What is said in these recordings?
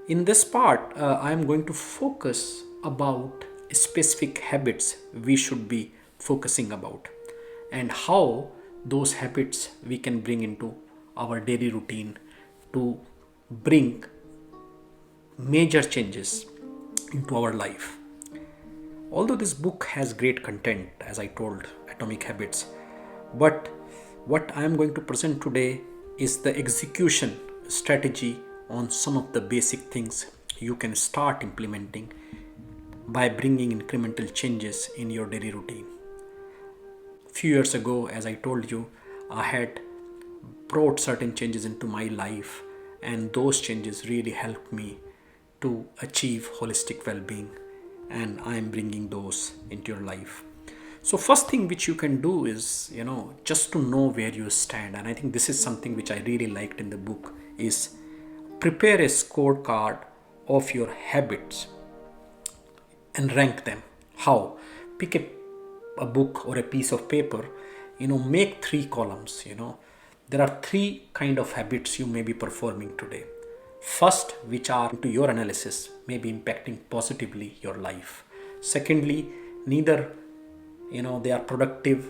In this part, I am going to focus about specific habits we should be focusing about and how those habits we can bring into our daily routine to bring major changes into our life. Although this book has great content, as I told, Atomic Habits, but what I am going to present today is the execution strategy on some of the basic things you can start implementing by bringing incremental changes in your daily routine. A few years ago, as I told you, I had brought certain changes into my life, and those changes really helped me to achieve holistic well-being, and I am bringing those into your life. So first thing which you can do is, just to know where you stand, and I think this is something which I really liked in the book, is prepare a scorecard of your habits and rank them. How? Pick a book or a piece of paper, make 3 columns. There are 3 kind of habits you may be performing today. First, which are to your analysis may be impacting positively your life. Secondly, neither they are productive,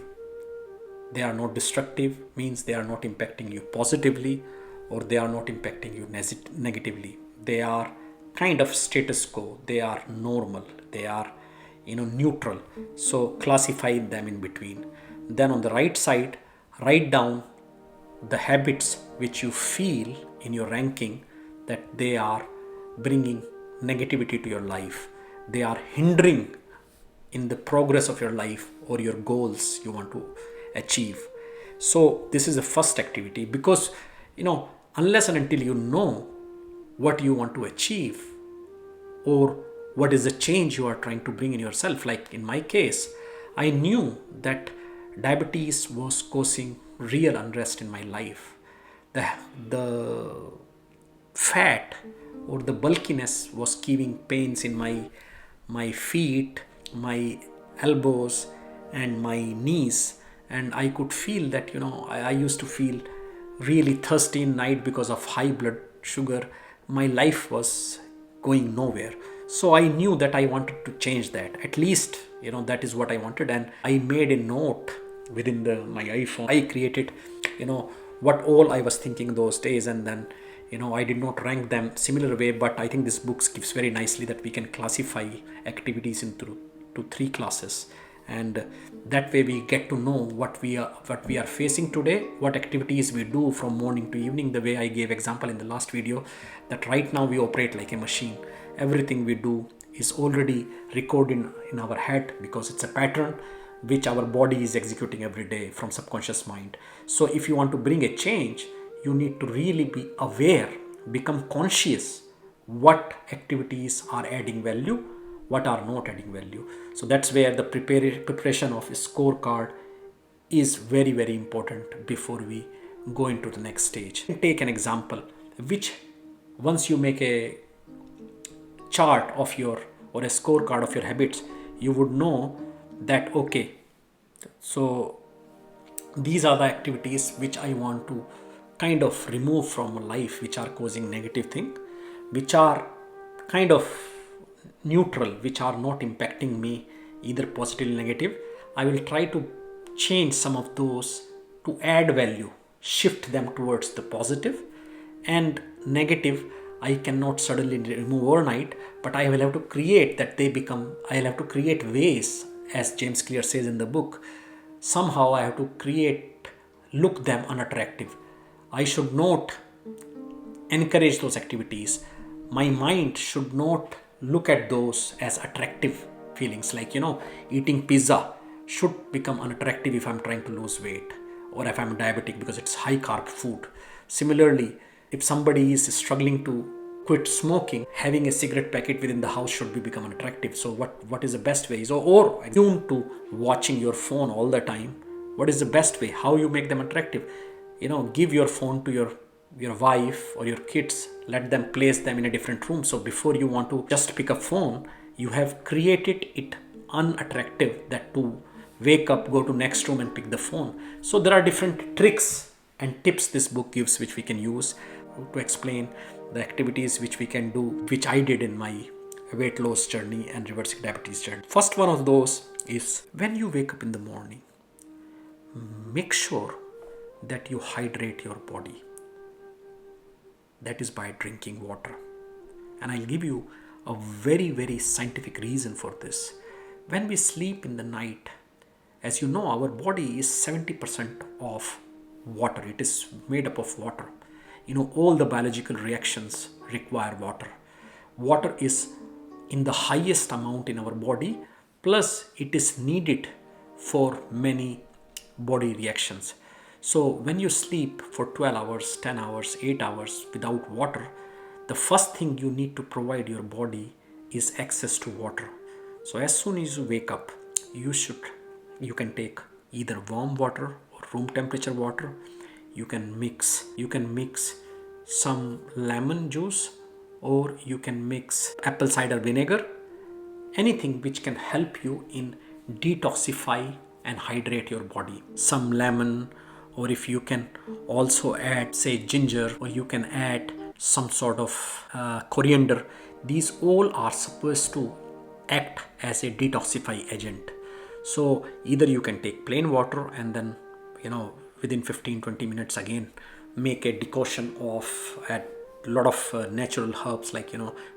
they are not destructive, means they are not impacting you positively, or they are not impacting you negatively. They are kind of status quo, they are normal, they are neutral. So classify them in between. Then on the right side, write down the habits which you feel in your ranking that they are bringing negativity to your life, they are hindering in the progress of your life or your goals you want to achieve. So this is the first activity, because unless and until you know what you want to achieve or what is the change you are trying to bring in yourself, like in my case, I knew that diabetes was causing real unrest in my life. The fat or the bulkiness was giving pains in my feet, my elbows and my knees, and I could feel that I used to feel really thirsty in night because of high blood sugar. My life was going nowhere. So I knew that I wanted to change that. At least that is what I wanted, and I made a note within my iPhone. I created what all I was thinking those days, and then I did not rank them similar way, but I think this book gives very nicely that we can classify activities into 3 classes, and that way we get to know what we are facing today, what activities we do from morning to evening. The way I gave example in the last video, that right now we operate like a machine. Everything we do is already recorded in our head, because it's a pattern which our body is executing every day from subconscious mind. So if you want to bring a change, you need to really be aware, become conscious what activities are adding value, what are not adding value. So that's where the preparation of a scorecard is very, very important before we go into the next stage. Take an example, which once you make a chart of your or a scorecard of your habits, you would know that okay, so these are the activities which I want to kind of remove from life, which are causing negative thing, which are kind of neutral, which are not impacting me either positive or negative. I will try to change some of those to add value, shift them towards the positive. And negative, I cannot suddenly remove overnight, but I will have to create that they become, I'll have to create ways, as James Clear says in the book. Somehow I have to look them unattractive. I should not encourage those activities. My mind should not look at those as attractive feelings, like eating pizza should become unattractive if I'm trying to lose weight, or if I'm diabetic because it's high carb food. Similarly, if somebody is struggling to quit smoking, having a cigarette packet within the house should become unattractive. So what is the best way? Or attuned to watching your phone all the time, what is the best way? How you make them attractive? Give your phone to your wife or your kids, let them place them in a different room. So before you want to just pick up phone, you have created it unattractive that to wake up, go to next room and pick the phone. So there are different tricks and tips this book gives which we can use to explain the activities which we can do, which I did in my weight loss journey and reversing diabetes journey. First one of those is, when you wake up in the morning, make sure that you hydrate your body. That is by drinking water. And I'll give you a very, very scientific reason for this. When we sleep in the night, as you know, our body is 70% of water. It is made up of water. All the biological reactions require water. Water is in the highest amount in our body, plus it is needed for many body reactions. So when you sleep for 12 hours, 10 hours, 8 hours without water, the first thing you need to provide your body is access to water. So as soon as you wake up, you can take either warm water or room temperature water. You can mix some lemon juice, or you can mix apple cider vinegar, anything which can help you in detoxify and hydrate your body. Some lemon, or if you can also add, say, ginger, or you can add some sort of coriander. These all are supposed to act as a detoxify agent. So either you can take plain water and then, within 15-20 minutes again make a decoction of a lot of natural herbs like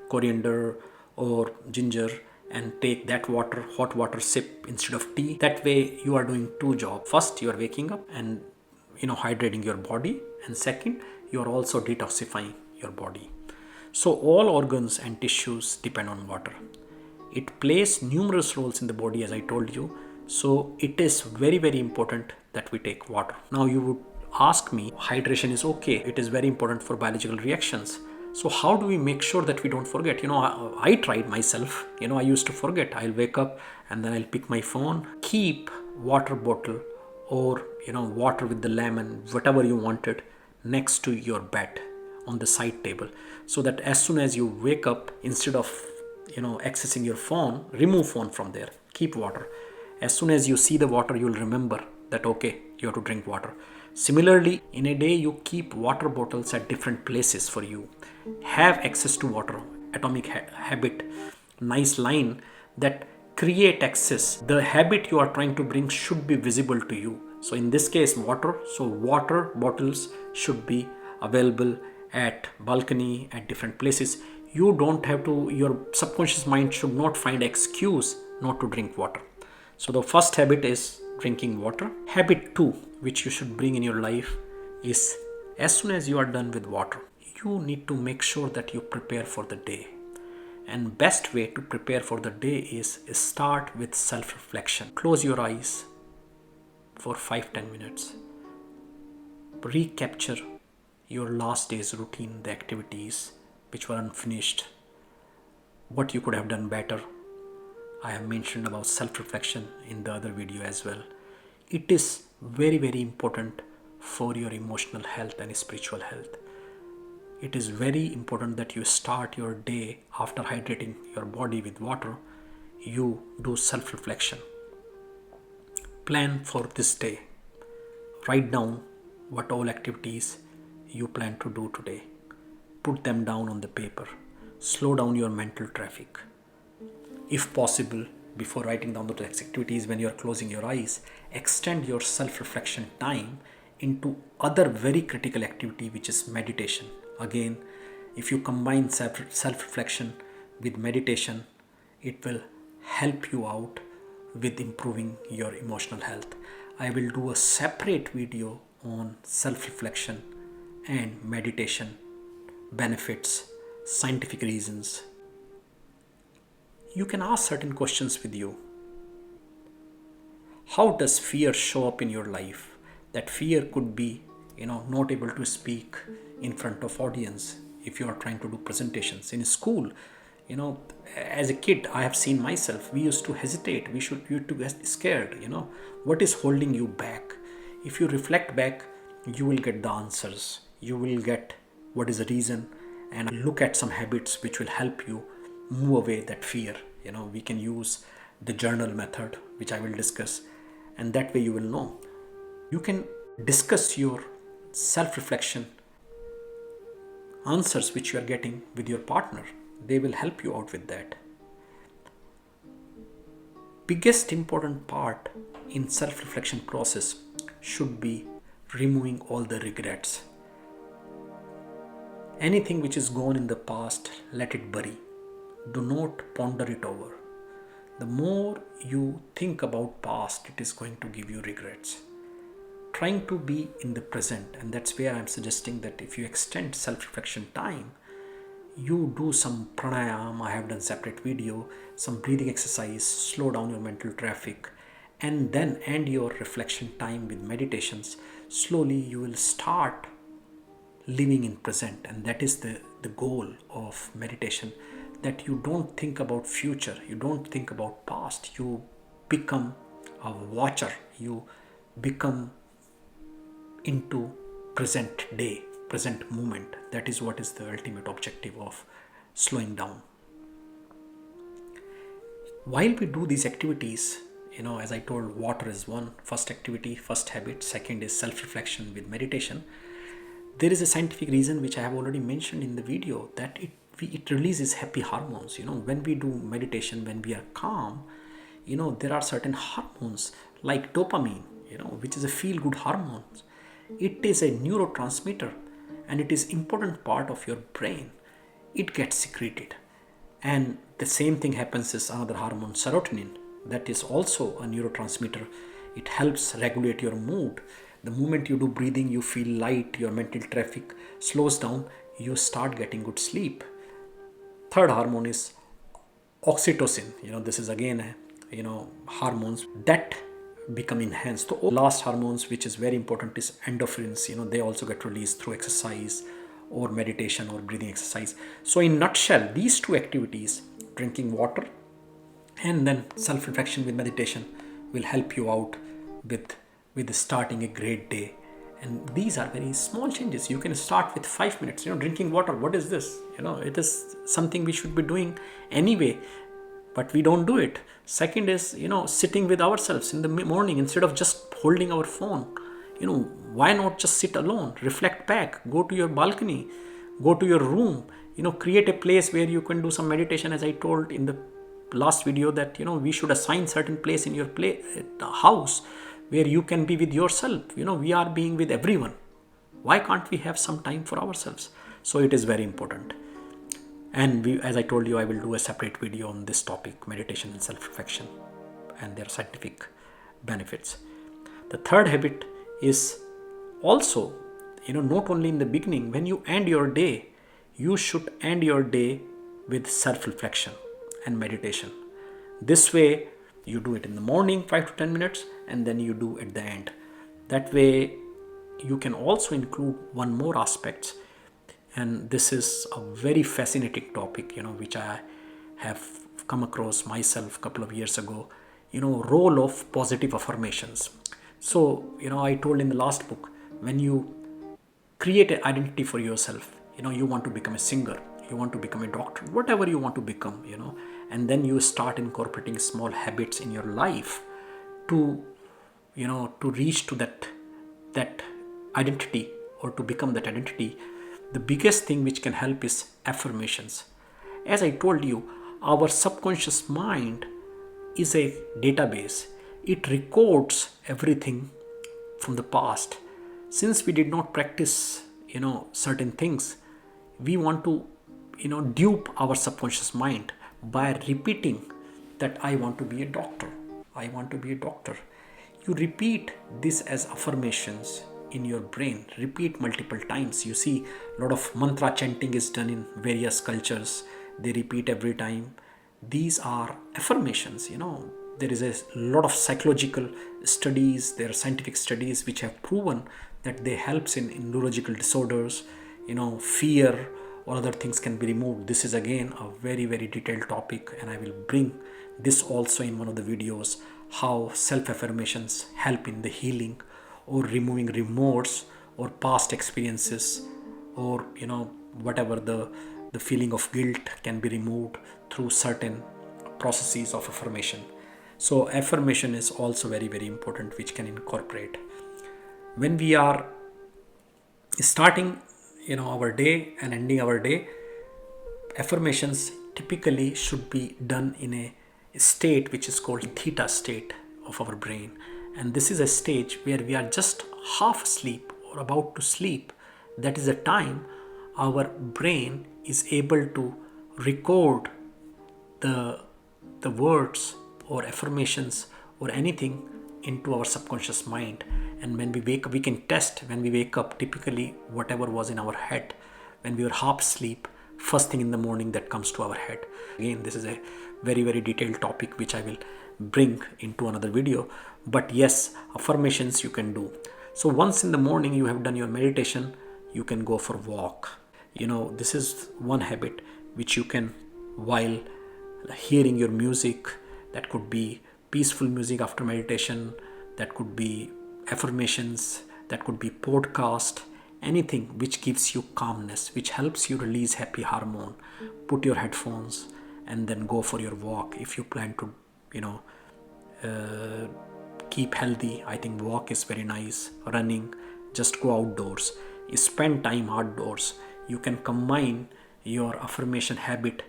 coriander or ginger, and take that water, hot water, sip instead of tea. That way you are doing two jobs. First, you are waking up and hydrating your body, and second, you are also detoxifying your body. So all organs and tissues depend on water. It plays numerous roles in the body, as I told you. So it is very, very important that we take water. Now you would ask me, hydration is okay. It is very important for biological reactions. So how do we make sure that we don't forget? I tried myself. I used to forget. I'll wake up and then I'll pick my phone. Keep water bottle or, water with the lemon, whatever you wanted, next to your bed on the side table. So that as soon as you wake up, instead of, accessing your phone, remove phone from there. Keep water. As soon as you see the water, you'll remember that, okay, you have to drink water. Similarly, in a day, you keep water bottles at different places for you. Have access to water. Atomic habit, nice line that create access. The habit you are trying to bring should be visible to you. So in this case, water. So water bottles should be available at balcony, at different places. You don't have to, your subconscious mind should not find excuse not to drink water. So the first habit is drinking water. Habit 2, which you should bring in your life, is as soon as you are done with water, you need to make sure that you prepare for the day. And best way to prepare for the day is start with self-reflection. Close your eyes for 5-10 minutes. Recapture your last day's routine, the activities which were unfinished, what you could have done better. I have mentioned about self-reflection in the other video as well. It is very, very important for your emotional health and spiritual health. It is very important that you start your day after hydrating your body with water. You do self-reflection. Plan for this day. Write down what all activities you plan to do today. Put them down on the paper. Slow down your mental traffic. If possible, before writing down the activities, when you are closing your eyes, extend your self-reflection time into other very critical activity, which is meditation. Again, if you combine self-reflection with meditation, it will help you out with improving your emotional health. I will do a separate video on self-reflection and meditation benefits, scientific reasons. You can ask certain questions with you. How does fear show up in your life? That fear could be, not able to speak in front of audience if you are trying to do presentations. In school, as a kid, I have seen myself, we used to hesitate. We used to get scared, What is holding you back? If you reflect back, you will get the answers. You will get what is the reason, and look at some habits which will help you move away that fear. We can use the journal method, which I will discuss, and that way you will know. You can discuss your self-reflection answers which you are getting with your partner. They will help you out with that. Biggest important part in self-reflection process should be removing all the regrets. Anything which is gone in the past, let it bury. Do not ponder it over. The more you think about past, it is going to give you regrets. Trying to be in the present, and that's where I'm suggesting that if you extend self-reflection time, you do some pranayama. I have done separate video, some breathing exercise, slow down your mental traffic, and then end your reflection time with meditations. Slowly you will start living in present, and that is the goal of meditation, that you don't think about future, you don't think about past, you become a watcher, you become into present day, present moment. That is what is the ultimate objective of slowing down. While we do these activities, as I told, water is one first activity, first habit. Second is self-reflection with meditation. There is a scientific reason which I have already mentioned in the video, that it releases happy hormones. When we do meditation, when we are calm, there are certain hormones like dopamine, which is a feel-good hormone. It is a neurotransmitter and it is important part of your brain. It gets secreted. And the same thing happens is another hormone, serotonin, that is also a neurotransmitter. It helps regulate your mood. The moment you do breathing, you feel light, your mental traffic slows down, you start getting good sleep. Third hormone is oxytocin. This is again, hormones that become enhanced. The last hormones, which is very important, is endorphins. They also get released through exercise or meditation or breathing exercise. So in nutshell, these two activities, drinking water and then self-reflection with meditation, will help you out with starting a great day. And these are very small changes. You can start with 5 minutes. Drinking water, what is this? It is something we should be doing anyway, but we don't do it. Second is, sitting with ourselves in the morning instead of just holding our phone. Why not just sit alone, reflect back, go to your balcony, go to your room, create a place where you can do some meditation. As I told in the last video that, we should assign certain place in your house where you can be with yourself. We are being with everyone. Why can't we have some time for ourselves? So it is very important. And as I told you, I will do a separate video on this topic, meditation and self-reflection and their scientific benefits. The third habit is also, not only in the beginning, when you end your day, you should end your day with self-reflection and meditation. This way, you do it in the morning, 5 to 10 minutes, and then you do at the end. That way, you can also include one more aspect. And this is a very fascinating topic, which I have come across myself a couple of years ago, role of positive affirmations. So, I told in the last book, when you create an identity for yourself, you want to become a singer, you want to become a doctor, whatever you want to become, and then you start incorporating small habits in your life to reach to that identity or to become that identity. The biggest thing which can help is affirmations. As I told you, our subconscious mind is a database. It records everything from the past. Since we did not practice, certain things, we want to, dupe our subconscious mind by repeating that I want to be a doctor. I want to be a doctor. You repeat this as affirmations in your brain. Repeat multiple times. You see a lot of mantra chanting is done in various cultures. They repeat every time. These are affirmations. There is a lot of psychological studies, there are scientific studies which have proven that they helps in neurological disorders. Fear or other things can be removed. This is again a very, very detailed topic, and I will bring this also in one of the videos, how self-affirmations help in the healing or removing remorse or past experiences, or whatever the feeling of guilt can be removed through certain processes of affirmation. So affirmation is also very, very important, which can incorporate when we are starting our day and ending our day, affirmations typically should be done in a state which is called theta state of our brain. And this is a stage where we are just half asleep or about to sleep. That is the time our brain is able to record the words or affirmations or anything into our subconscious mind. And when we wake up, we can test when we wake up typically whatever was in our head when we were half asleep, first thing in the morning that comes to our head. Again, this is a very, very detailed topic which I will bring into another video. But yes, affirmations you can do. So once in the morning you have done your meditation, you can go for a walk. This is one habit which you can, while hearing your music, that could be peaceful music after meditation, that could be affirmations, that could be podcast, anything which gives you calmness, which helps you release happy hormone. Put your headphones and then go for your walk. If you plan to keep healthy, I think walk is very nice. Running, just go outdoors, spend time outdoors. You can combine your affirmation habit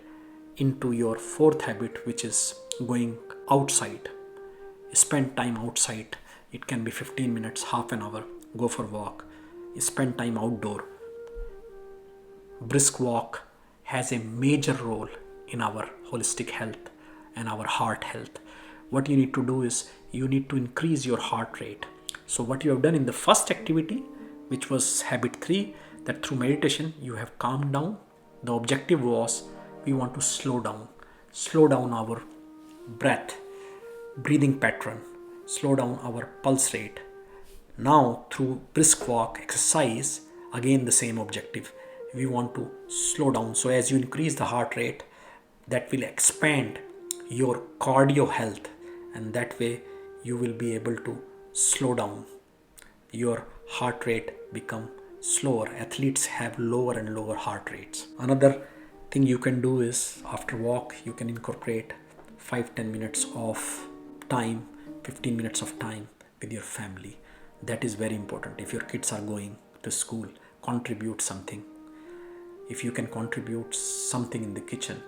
into your fourth habit, which is going outside. Spend time outside. It can be 15 minutes, half an hour. Go for a walk. Spend time outdoor. Brisk walk has a major role in our holistic health and our heart health. What you need to do is you need to increase your heart rate. So what you have done in the first activity, which was habit 3, that through meditation you have calmed down. The objective was we want to slow down our breathing pattern, slow down our pulse rate. Now through brisk walk exercise, again the same objective, we want to slow down. So as you increase the heart rate, that will expand your cardio health, and that way you will be able to slow down. Your heart rate become slower. Athletes have lower and lower heart rates. Another thing you can do is after walk you can incorporate 5-10 minutes of time, 15 minutes of time with your family. That is very important. If your kids are going to school, contribute something. If you can contribute something in the kitchen,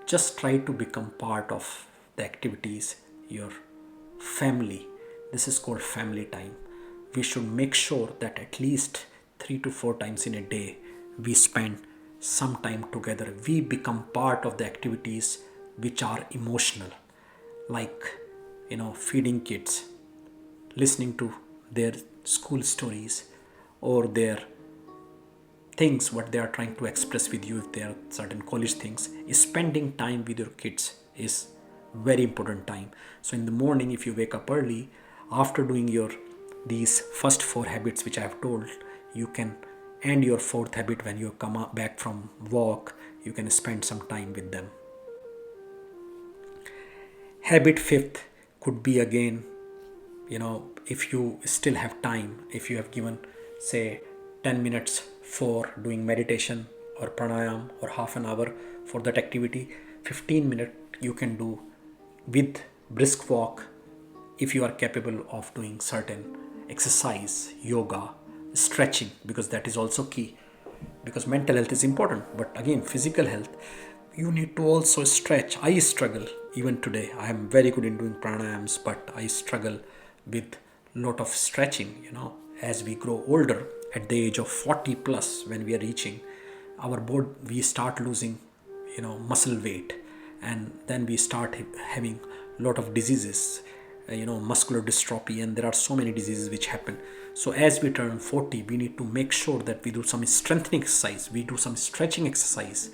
just try to become part of the activities, your family. This is called family time. We should make sure that at least 3 to 4 times in a day we spend some time together. We become part of the activities which are emotional, like feeding kids, listening to their school stories or their things, what they are trying to express with you. If they are certain college things, spending time with your kids is very important time. So in the morning, if you wake up early, after doing these first 4 habits which I have told, you can end your 4th habit. When you come back from walk, you can spend some time with them. Habit 5th could be, again, if you still have time, if you have given say 10 minutes for doing meditation or pranayam or half an hour for that activity, 15 minutes you can do with brisk walk. If you are capable of doing certain exercise, yoga, stretching, because that is also key, because mental health is important, but again physical health, you need to also stretch. I struggle even today. I am very good in doing pranayams, but I struggle with lot of stretching. As we grow older, at the age of 40 plus, when we are reaching our body, we start losing muscle weight, and then we start having lot of diseases, muscular dystrophy, and there are so many diseases which happen. So as we turn 40, we need to make sure that we do some strengthening exercise, we do some stretching exercise,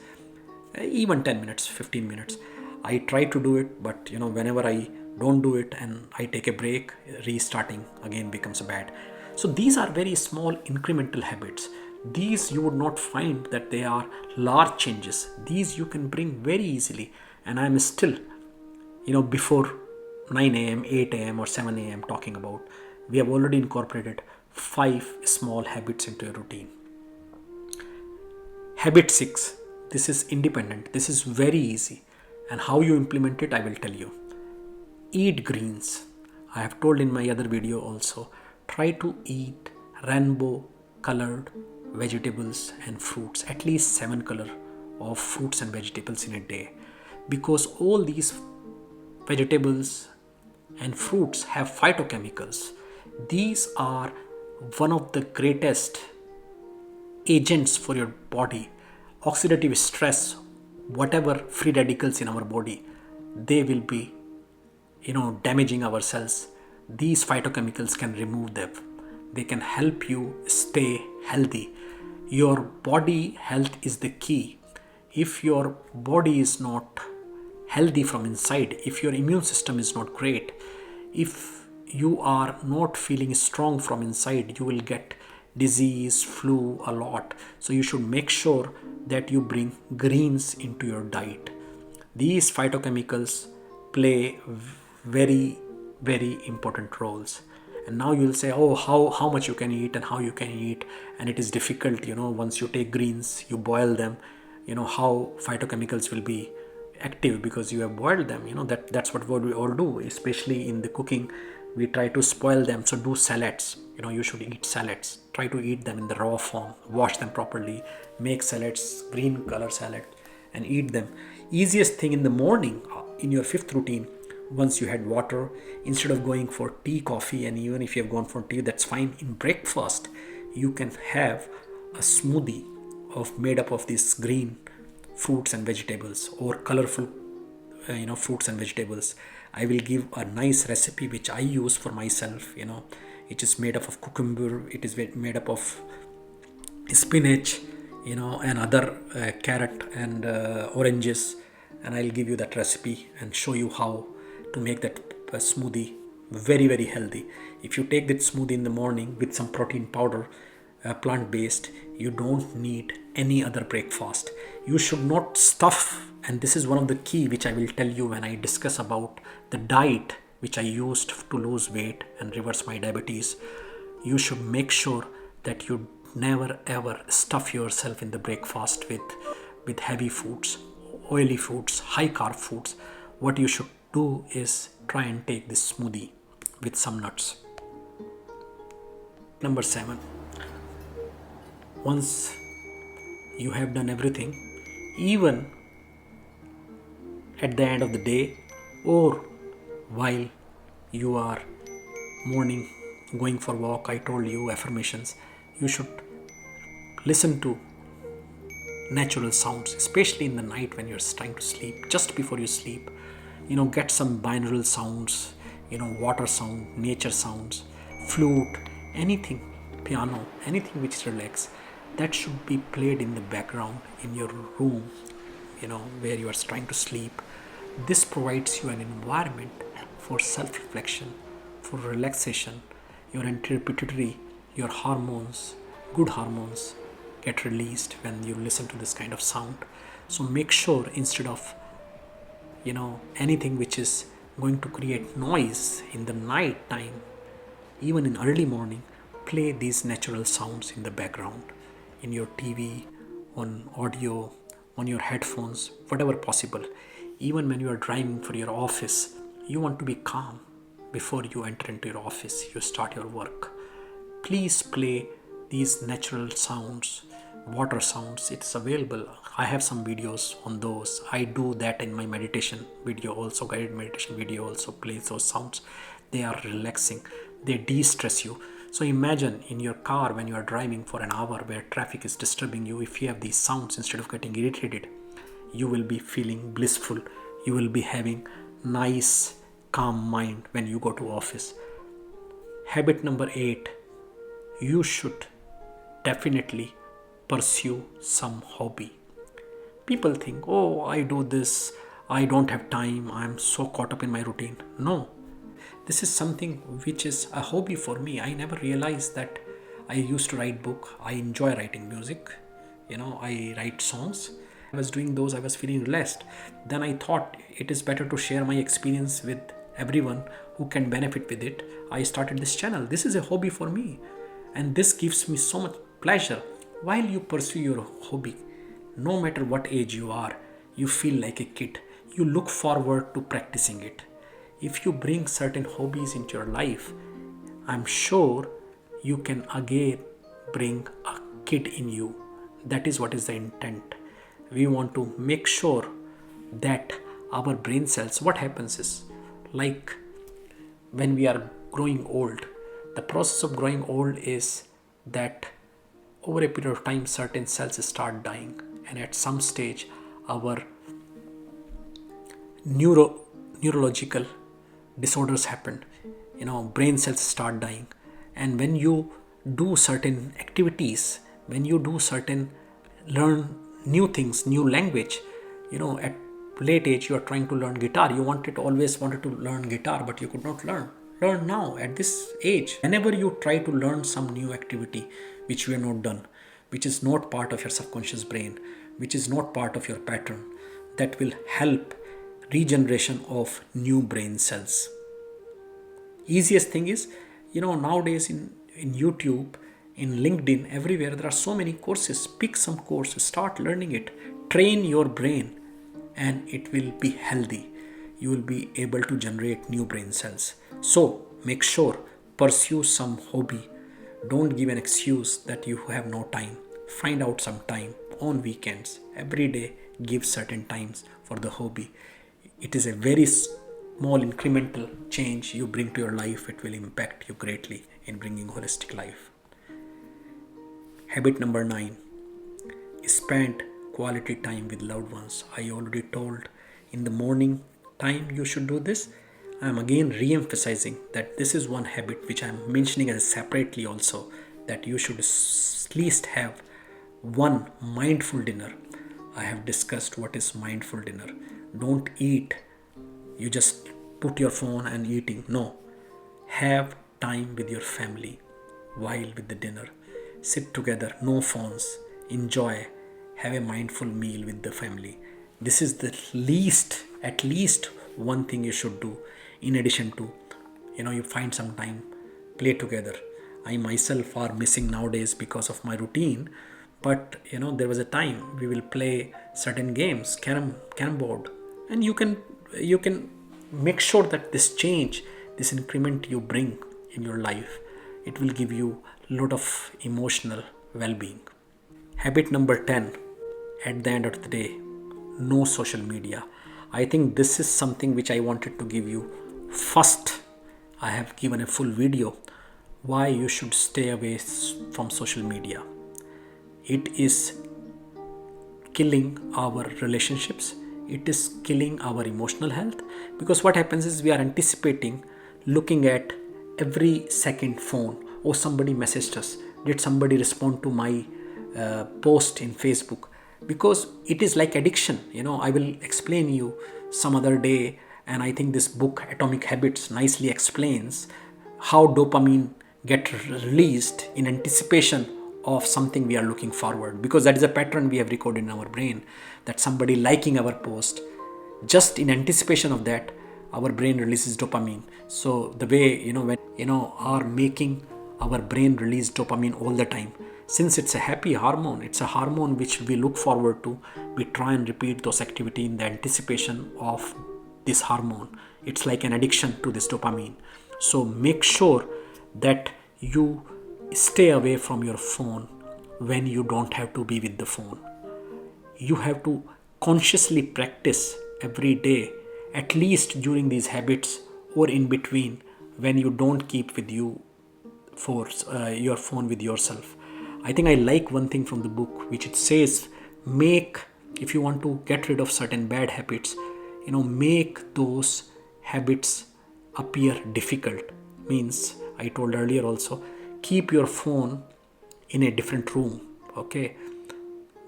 even 10 minutes, 15 minutes. I try to do it, but whenever I don't do it and I take a break, restarting again becomes bad. So these are very small incremental habits. These you would not find that they are large changes. These you can bring very easily. And I'm still, before 9 a.m., 8 a.m. or 7 a.m. talking about, we have already incorporated 5 small habits into your routine. Habit 6, this is independent. This is very easy. And how you implement it, I will tell you. Eat greens. I have told in my other video also, try to eat rainbow colored vegetables and fruits, at least 7 color of fruits and vegetables in a day, because all these vegetables and fruits have phytochemicals. These are one of the greatest agents for your body. Oxidative stress, whatever free radicals in our body, they will be damaging our cells. These phytochemicals can remove them. They can help you stay healthy. Your body health is the key. If your body is not healthy from inside, if your immune system is not great, if you are not feeling strong from inside, you will get disease, flu a lot. So you should make sure that you bring greens into your diet. These phytochemicals play very, very important roles. And now you'll say, oh, how much you can eat and how you can eat, and it is difficult, once you take greens, you boil them, how phytochemicals will be active because you have boiled them. That's what we all do, especially in the cooking. We try to spoil them. So do salads. You should eat salads. Try to eat them in the raw form. Wash them properly. Make salads, green color salad, and eat them. Easiest thing in the morning, in your 5th routine, once you had water, instead of going for tea, coffee, and even if you have gone for tea, that's fine. In breakfast, you can have a smoothie made up of these green fruits and vegetables, or colorful fruits and vegetables. I will give a nice recipe which I use for myself. It is made up of cucumber, it is made up of spinach, and other carrot and oranges, and I'll give you that recipe and show you how to make that smoothie very, very healthy. If you take that smoothie in the morning with some protein powder, plant-based, you don't need any other breakfast. You should not stuff, and this is one of the key which I will tell you when I discuss about the diet which I used to lose weight and reverse my diabetes. You should make sure that you never ever stuff yourself in the breakfast with heavy foods, oily foods, high carb foods. What you should do is try and take this smoothie with some nuts. Number 7. Once you have done everything, even at the end of the day, or while you are morning going for walk, I told you affirmations, you should listen to natural sounds, especially in the night when you're trying to sleep. Just before you sleep, get some binaural sounds, water sound, nature sounds, flute, anything, piano, anything which relax. That should be played in the background in your room, where you are trying to sleep. This provides you an environment for self-reflection, for relaxation. Your anti-pituitary, your hormones, good hormones get released when you listen to this kind of sound. So make sure, instead of anything which is going to create noise in the night time, even in early morning, play these natural sounds in the background, in your TV, on audio, on your headphones, whatever possible. Even when you are driving for your office, you want to be calm before you enter into your office, you start your work. Please play these natural sounds, water sounds. It's available. I have some videos on those. I do that in my meditation video also, guided meditation video also plays those sounds. They are relaxing. They de-stress you. So imagine in your car when you are driving for an hour where traffic is disturbing you, if you have these sounds, instead of getting irritated, you will be feeling blissful. You will be having nice, calm mind when you go to office. Habit number 8, you should definitely pursue some hobby. People think, oh, I do this, I don't have time, I'm so caught up in my routine. No, this is something which is a hobby for me. I never realized that I used to write book. I enjoy writing music. I write songs. I was doing those, I was feeling relaxed. Then I thought it is better to share my experience with everyone who can benefit with it. I started this channel. This is a hobby for me, and this gives me so much pleasure. While you pursue your hobby, no matter what age you are, you feel like a kid. You look forward to practicing it. If you bring certain hobbies into your life, I'm sure you can again bring a kid in you. That is what is the intent. We want to make sure that our brain cells, what happens is, like when we are growing old, the process of growing old is that over a period of time certain cells start dying, and at some stage our neurological disorders happen. Brain cells start dying, and when you do certain activities, when you do certain learn new things, new language, at late age you are trying to learn guitar, you always wanted to learn guitar, but you could not learn now at this age. Whenever you try to learn some new activity which you have not done, which is not part of your subconscious brain, which is not part of your pattern, that will help regeneration of new brain cells. Easiest thing is, nowadays in YouTube, in LinkedIn, everywhere there are so many courses. Pick some course, start learning it, train your brain, and it will be healthy. You will be able to generate new brain cells. So make sure, pursue some hobby. Don't give an excuse that you have no time. Find out some time on weekends. Every day give certain times for the hobby. It is a very small incremental change you bring to your life. It will impact you greatly in bringing holistic life. Habit number 9, spend quality time with loved ones. I already told in the morning time you should do this. I am again re-emphasizing that this is one habit which I am mentioning as separately also, that you should at least have one mindful dinner. I have discussed what is mindful dinner. Don't eat, you just put your phone and eating. No, have time with your family while with the dinner. Sit together, no phones, enjoy, have a mindful meal with the family. This is the at least one thing you should do. In addition to, you find some time, play together. I myself are missing nowadays because of my routine, but there was a time we will play certain games, carom board, and you can make sure that this change, this increment you bring in your life, it will give you a lot of emotional well-being. Habit number 10, at the end of the day, no social media. I think this is something which I wanted to give you first. I have given a full video why you should stay away from social media. It is killing our relationships. It is killing our emotional health, because what happens is we are anticipating, looking at every second phone. Oh, somebody messaged us. Did somebody respond to my post in Facebook? Because it is like addiction. I will explain you some other day, and I think this book Atomic Habits nicely explains how dopamine get released in anticipation of something we are looking forward, because that is a pattern we have recorded in our brain, that somebody liking our post, just in anticipation of that our brain releases dopamine. So the way when are making our brain release dopamine all the time, since it's a happy hormone, it's a hormone which we look forward to, we try and repeat those activity in the anticipation of this hormone. It's like an addiction to this dopamine. So make sure that you stay away from your phone when you don't have to be with the phone. You have to consciously practice every day, at least during these habits or in between, when you don't keep with you for your phone with yourself. I think I like one thing from the book, which it says, if you want to get rid of certain bad habits, make those habits appear difficult. Means, I told earlier also, keep your phone in a different room. Okay,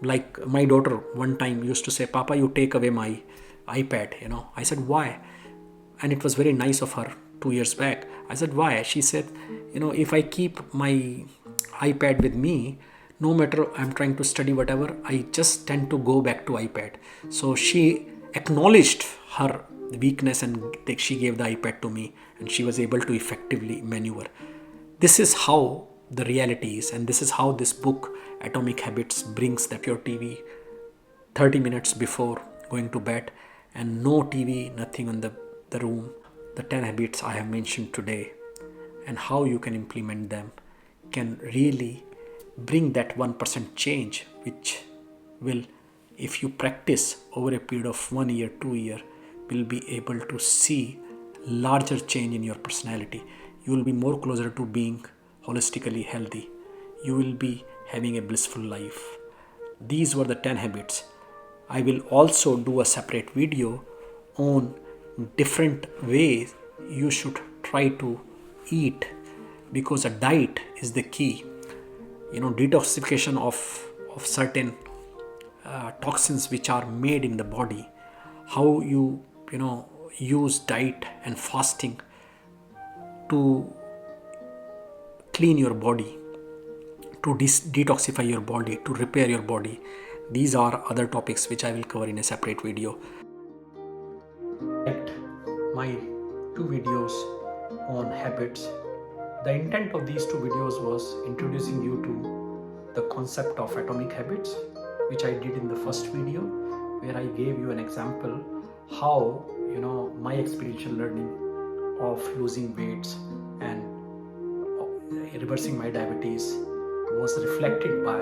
like my daughter one time used to say, Papa, you take away my iPad. I said, why? And it was very nice of her 2 years back. I said, why? She said, if I keep my iPad with me, no matter I'm trying to study whatever, I just tend to go back to iPad. So she acknowledged her weakness and she gave the iPad to me, and she was able to effectively maneuver. This is how the reality is, and this is how this book Atomic Habits brings that your TV 30 minutes before going to bed, and no TV, nothing in the room. The 10 habits I have mentioned today and how you can implement them can really bring that 1% change, which will, if you practice over a period of 1 year, 2 year, will be able to see larger change in your personality. You will be more closer to being holistically healthy. You will be having a blissful life. These were the 10 habits. I will also do a separate video on different ways you should try to eat, because a diet is the key. Detoxification of certain toxins which are made in the body. How you use diet and fasting to clean your body, to detoxify your body, to repair your body. These are other topics which I will cover in a separate video. My 2 videos on habits. The intent of these 2 videos was introducing you to the concept of atomic habits, which I did in the first video, where I gave you an example how my experiential learning of losing weights and reversing my diabetes was reflected by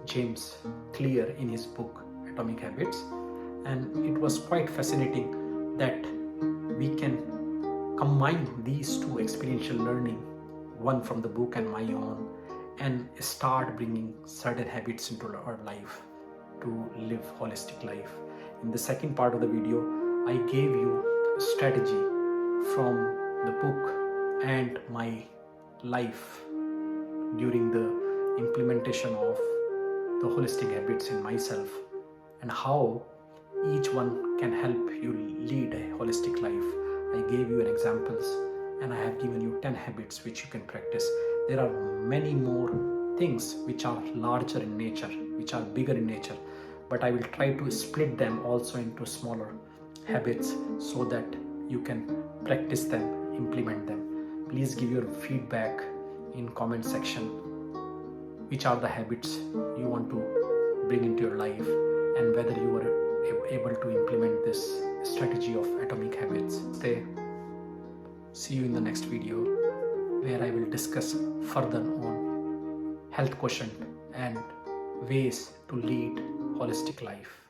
James Clear in his book Atomic Habits. And it was quite fascinating that we can combine these 2 experiential learning, one from the book and my own, and start bringing certain habits into our life to live holistic life. In the second part of the video, I gave you a strategy from the book and my life during the implementation of the holistic habits in myself, and how each one can help you lead a holistic life. I gave you an examples, and I have given you 10 habits which you can practice. There are many more things which are larger in nature, which are bigger in nature, but I will try to split them also into smaller habits so that you can practice them, implement them. Please give your feedback in comment section. Which are the habits you want to bring into your life, and whether you are able to implement this strategy of atomic habits. See you in the next video, where I will discuss further on health quotient and ways to lead holistic life.